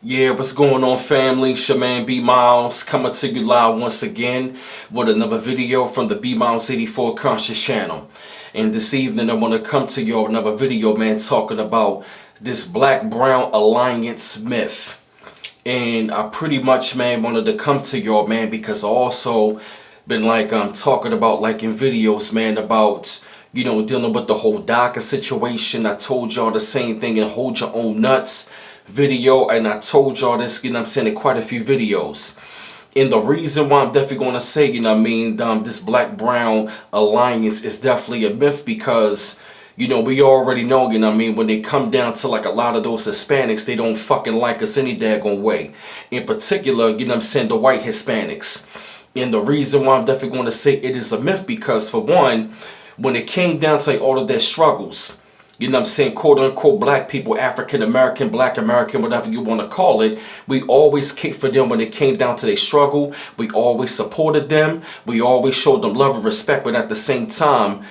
Yeah, what's going on, family? It's your man B Miles coming to you live once again with another video from the B Miles 84 Conscious channel. And this evening I want to come to you with another video, man, talking about this black-brown alliance myth. And I pretty much, man, wanted to come to y'all, man, because I also been talking about in videos, man, about dealing with the whole DACA situation. I told y'all the same thing in Hold Your Own Nuts video, and I told y'all this, in quite a few videos. And the reason why I'm definitely going to say, this black-brown alliance is definitely a myth because, we already know, when they come down to a lot of those Hispanics, they don't fucking like us any daggone way. In particular, the white Hispanics. And the reason why I'm definitely going to say it is a myth because, for one, when it came down to all of their struggles, quote unquote black people, African American, black American, whatever you want to call it, we always kicked for them when it came down to their struggle. We always supported them. We always showed them love and respect, but at the same time,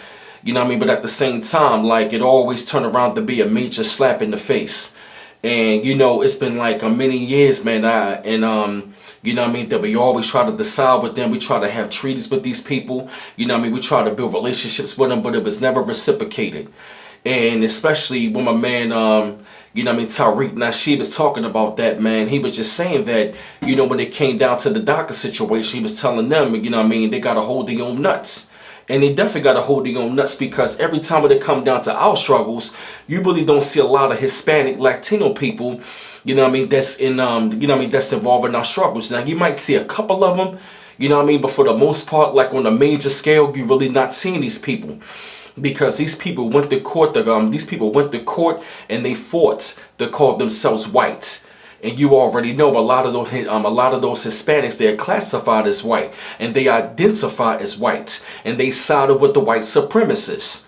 it always turned around to be a major slap in the face. And, it's been many years, man, that we always try to decide with them. We try to have treaties with these people. We try to build relationships with them, but it was never reciprocated. And especially when my man, Tariq Nasheed was talking about that, man, he was just saying that, when it came down to the DACA situation, he was telling them, they got to hold their own nuts. And they definitely got to hold their own nuts because every time when it come down to our struggles, you really don't see a lot of Hispanic, Latino people, that's that's involved in our struggles. Now, you might see a couple of them, but for the most part, on a major scale, you're really not seeing these people. Because these people went to court. And they fought to call themselves white. And you already know a lot of those Hispanics, they are classified as white, and they identify as white, and they sided with the white supremacists.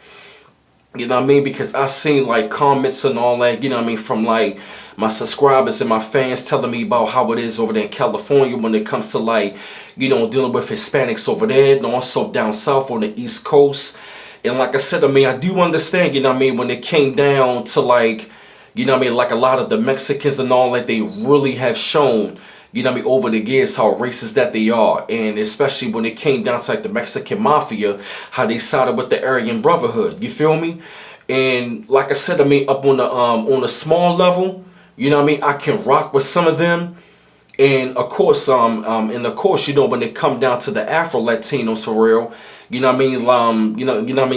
Because I seen comments and all that. From my subscribers and my fans telling me about how it is over there in California when it comes to dealing with Hispanics over there, and also down south on the East Coast. And like I said, I do understand, when it came down to a lot of the Mexicans and all that, they really have shown, over the years how racist that they are. And especially when it came down to the Mexican mafia, how they sided with the Aryan Brotherhood. You feel me? And like I said, up on a small level, I can rock with some of them. And of course, when it come down to the Afro Latinos for real,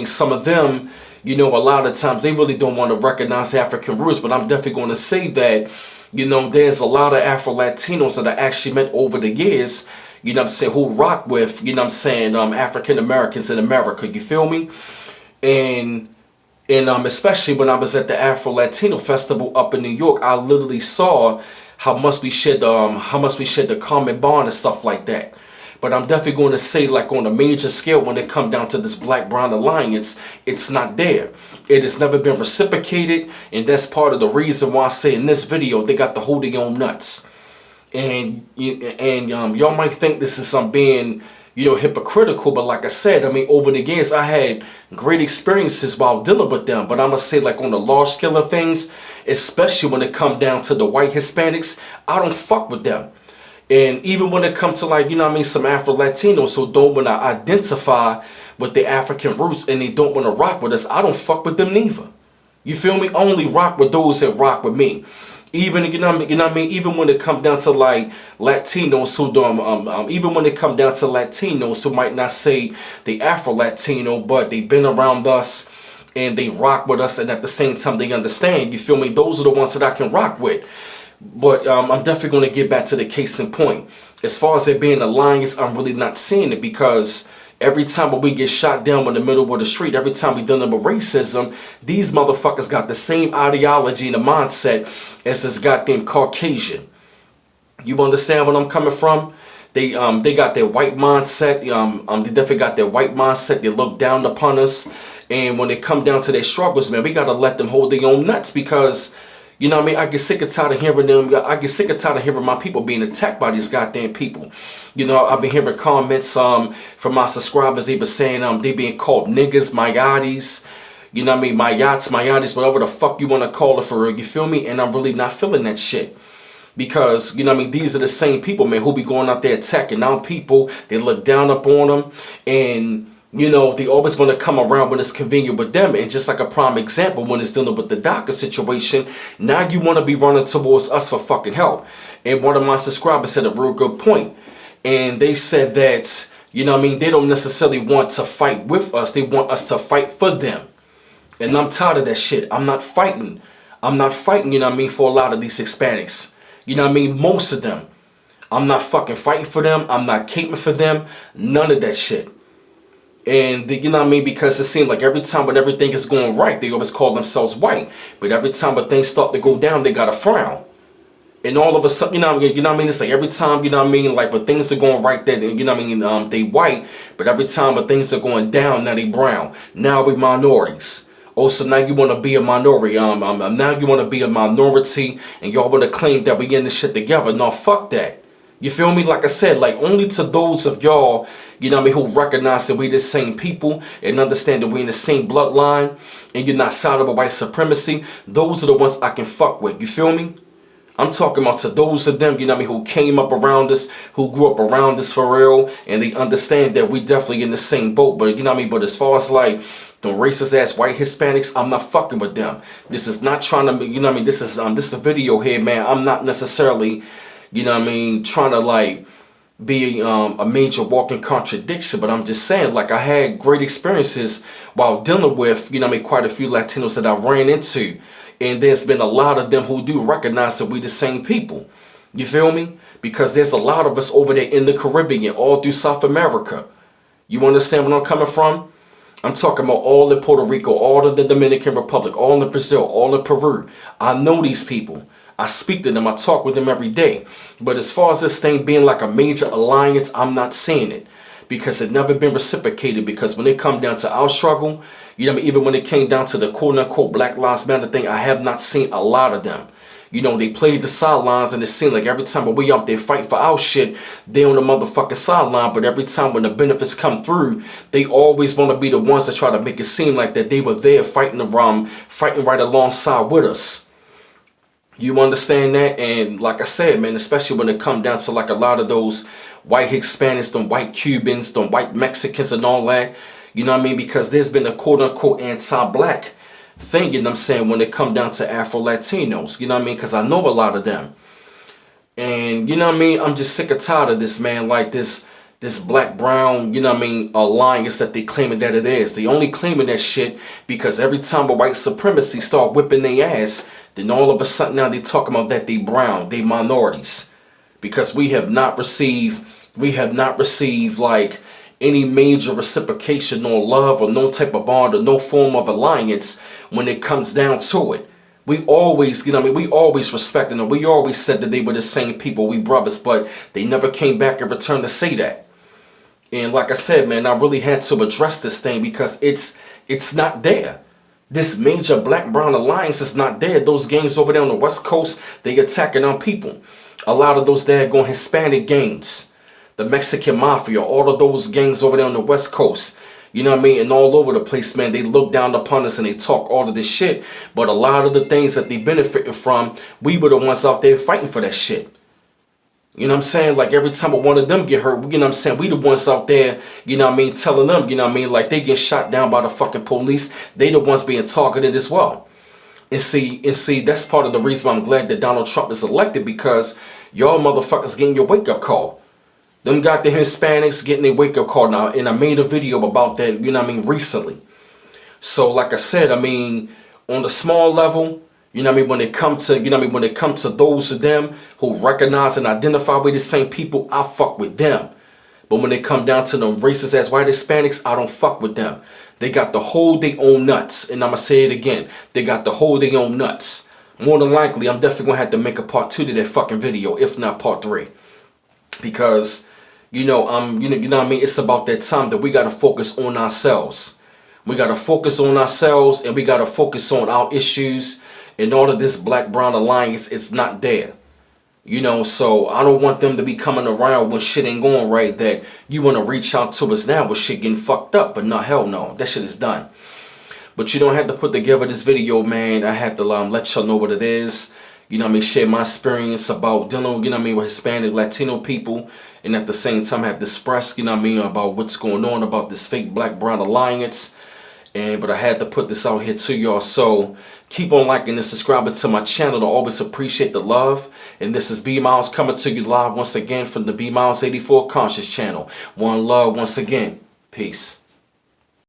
some of them, a lot of times they really don't want to recognize African roots, but I'm definitely going to say that, there's a lot of Afro Latinos that I actually met over the years, who rock with, African Americans in America. You feel me? And especially when I was at the Afro Latino Festival up in New York, I literally saw how much we shared the common bond and stuff like that. But I'm definitely going to say, on a major scale, when it comes down to this black-brown alliance, it's not there. It has never been reciprocated, and that's part of the reason why I say in this video, they got to hold their own nuts. And y'all might think this is some being, hypocritical, but like I said, over the years, I had great experiences while dealing with them. But I'm going to say, on the large scale of things, especially when it comes down to the white Hispanics, I don't fuck with them. And even when it comes to some Afro Latinos who don't want to identify with the African roots and they don't want to rock with us, I don't fuck with them neither. You feel me? I only rock with those that rock with me. Even even when it comes down to Latinos who don't even when it comes down to Latinos who might not say they Afro Latino, but they've been around us and they rock with us, and at the same time they understand. You feel me? Those are the ones that I can rock with. But I'm definitely going to get back to the case in point. As far as it being an alliance, I'm really not seeing it because every time we get shot down in the middle of the street, every time we done with racism, these motherfuckers got the same ideology and the mindset as this goddamn Caucasian. You understand where I'm coming from? They got their white mindset. They definitely got their white mindset. They look down upon us. And when it come down to their struggles, man, we got to let them hold their own nuts because I get sick and tired of hearing them. I get sick and tired of hearing my people being attacked by these goddamn people. I've been hearing comments from my subscribers. They been saying they being called niggas, mayatis, mayatis, whatever the fuck you want to call it for real. You feel me? And I'm really not feeling that shit. Because, you know what I mean, these are the same people, man, who be going out there attacking our people. They look down upon them. And, you know, they always want to come around when it's convenient with them. And just like a prime example, when it's dealing with the DACA situation, now you want to be running towards us for fucking help. And one of my subscribers said a real good point. And they said that, you know what I mean, they don't necessarily want to fight with us. They want us to fight for them. And I'm tired of that shit. I'm not fighting. You know what I mean, for a lot of these Hispanics. You know what I mean? Most of them. I'm not fucking fighting for them. I'm not caping for them. None of that shit. And you know what I mean? Because it seems like every time when everything is going right, they always call themselves white. But every time when things start to go down, they got a frown. And all of a sudden, you know what I mean? It's like every time, you know what I mean? Like when things are going right, there, you know what I mean? They white. But every time when things are going down, now they brown. Now we minorities. Oh, so now you want to be a minority. Now you want to be a minority, and y'all want to claim that we in this shit together. No, fuck that. You feel me? Like I said, like only to those of y'all, you know what I mean, who recognize that we the same people and understand that we in the same bloodline, and you're not side of a white supremacy. Those are the ones I can fuck with. You feel me? I'm talking about to those of them, you know what I mean, who came up around us, who grew up around us for real, and they understand that we definitely in the same boat. But you know what I mean? But as far as like the racist ass white Hispanics, I'm not fucking with them. This is not trying to, you know what I mean? This is a video here, man. I'm not necessarily, you know what I mean, trying to like be a major walking contradiction, but I'm just saying, like, I had great experiences while dealing with, you know what I mean, quite a few Latinos that I ran into. And there's been a lot of them who do recognize that we the same people. You feel me? Because there's a lot of us over there in the Caribbean, all through South America. You understand where I'm coming from? I'm talking about all in Puerto Rico, all in the Dominican Republic, all in Brazil, all in Peru. I know these people. I speak to them. I talk with them every day. But as far as this thing being like a major alliance, I'm not seeing it. Because it never been reciprocated. Because when it come down to our struggle, you know, even when it came down to the quote-unquote Black Lives Matter thing, I have not seen a lot of them. You know, they played the sidelines, and it seemed like every time we out there fight for our shit, they on the motherfucking sideline. But every time when the benefits come through, they always want to be the ones that try to make it seem like that they were there fighting right alongside with us. You understand that? And like I said, man, especially when it come down to like a lot of those white Hispanics, them white Cubans, them white Mexicans and all that, you know what I mean? Because there's been a quote-unquote anti-black thing, you know what I'm saying, when it come down to Afro-Latinos, you know what I mean? Because I know a lot of them. And, you know what I mean? I'm just sick and tired of this, man, like this black-brown, you know what I mean, alliance that they claiming that it is. They only claiming that shit because every time a white supremacy start whipping their ass, then all of a sudden now they talking about that they brown, they minorities. Because we have not received like any major reciprocation or love or no type of bond or no form of alliance when it comes down to it. We always, you know what I mean, we always respected them. We always said that they were the same people, we brothers, but they never came back in return to say that. And like I said, man, I really had to address this thing because it's not there. This major black-brown alliance is not there. Those gangs over there on the West Coast, they attacking our people. A lot of those daggone Hispanic gangs, the Mexican Mafia, all of those gangs over there on the West Coast, you know what I mean, and all over the place, man, they look down upon us and they talk all of this shit. But a lot of the things that they benefiting from, we were the ones out there fighting for that shit. You know what I'm saying? Like every time one of them get hurt, you know what I'm saying, we the ones out there, you know what I mean, telling them, you know what I mean, like they get shot down by the fucking police. They the ones being targeted as well. And see, that's part of the reason why I'm glad that Donald Trump is elected, because y'all motherfuckers getting your wake-up call. Them got the Hispanics getting their wake-up call now, and I made a video about that, you know what I mean, recently. So like I said, I mean, on the small level, you know what I mean, when it comes to, you know what I mean, when it comes to those of them who recognize and identify with the same people, I fuck with them. But when it come down to them racist ass white Hispanics, I don't fuck with them. They got to hold their own nuts. And I'm going to say it again. They got to hold their own nuts. More than likely, I'm definitely going to have to make a part 2 to that fucking video, if not part 3. Because, you know what I mean? It's about that time that we got to focus on ourselves. We got to focus on ourselves, and we got to focus on our issues. And all of this black-brown alliance, it's not there. You know, so I don't want them to be coming around when shit ain't going right, that you want to reach out to us now with shit getting fucked up. But no, hell no. That shit is done. But you don't have to put together this video, man. I had to let y'all know what it is. share my experience about dealing, with Hispanic, Latino people, and at the same time have expressed, about what's going on about this fake Black-Brown alliance. But I had to put this out here to y'all. So keep on liking and subscribing to my channel. I always appreciate the love. And this is B Miles coming to you live once again from the B Miles 84 Conscious channel. One love once again. Peace.